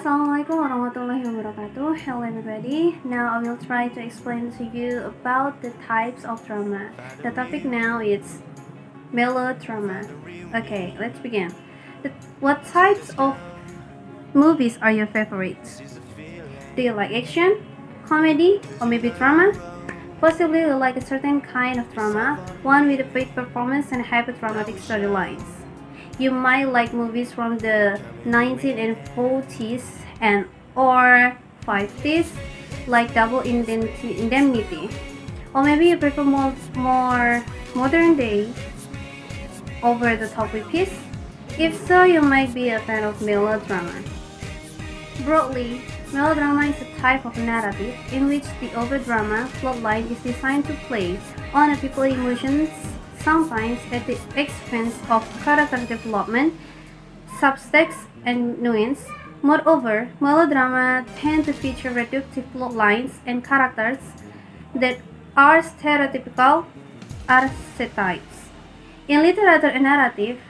Assalamualaikum warahmatullahi wabarakatuh. Hello everybody. Now I will try to explain to you about the types of drama. The topic now is melodrama. Okay, let's begin. What types of movies are your favorites? Do you like action, comedy, or maybe drama? Possibly you like a certain kind of drama, one with a big performance and hyper-dramatic storylines. You might like movies from the 1940s and or 50s, like Double Indemnity. Or maybe you prefer more modern day, over-the-top repeats. If so, you might be a fan of melodrama. Broadly, melodrama is a type of narrative in which the overdrama plotline is designed to play on people's emotions, sometimes at the expense of character development, subtext, and nuance. Moreover, melodrama tend to feature reductive plotlines and characters that are stereotypical archetypes. In literature and narrative,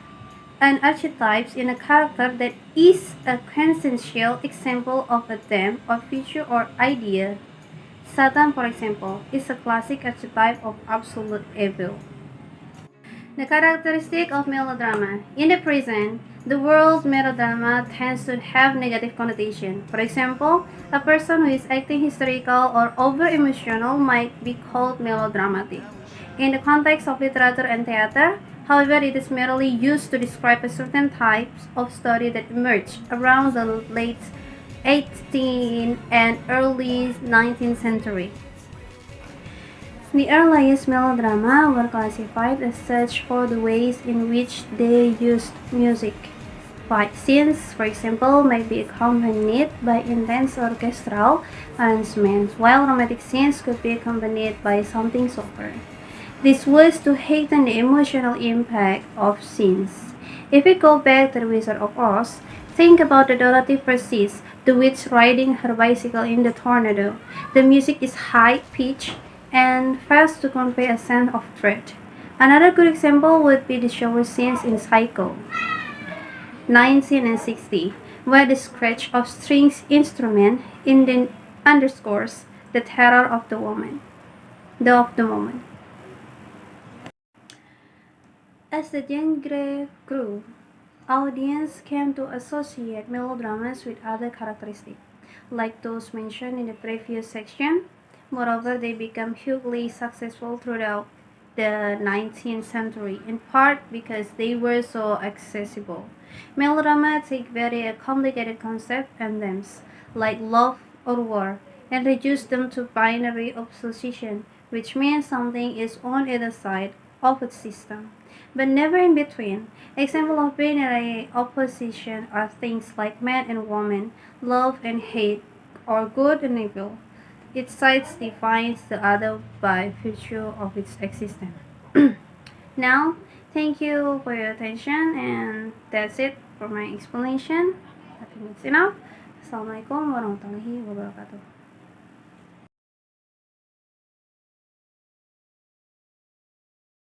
an archetype is a character that is a quintessential example of a theme or feature or idea. Satan, for example, is a classic archetype of absolute evil. The characteristic of melodrama. In the present, the word melodrama tends to have negative connotation. For example, a person who is acting hysterical or over-emotional might be called melodramatic. In the context of literature and theater, however, it is merely used to describe a certain types of story that emerged around the late 18th and early 19th century. The earliest melodrama were classified as such for the ways in which they used music. Fight scenes, for example, may be accompanied by intense orchestral arrangements, while romantic scenes could be accompanied by something softer. This was to heighten the emotional impact of scenes. If we go back to the Wizard of Oz, think about the Dorothy Persis, the witch riding her bicycle in the tornado. The music is high-pitched and fast to convey a sense of dread. Another good example would be the shower scenes in Psycho, 1960, where the scratch of strings instrument underscores the terror of the moment. As the genre grew, audience came to associate melodramas with other characteristics, like those mentioned in the previous section. Moreover, they became hugely successful throughout the 19th century, in part because they were so accessible. Melodrama take very complicated concepts and themes, like love or war, and reduce them to binary opposition, which means something is on either side of a system, but never in between. Examples of binary opposition are things like man and woman, love and hate, or good and evil. Each side defines the other by virtue of its existence. Now, thank you for your attention, and that's it for my explanation. I think it's enough. Assalamualaikum warahmatullahi wabarakatuh.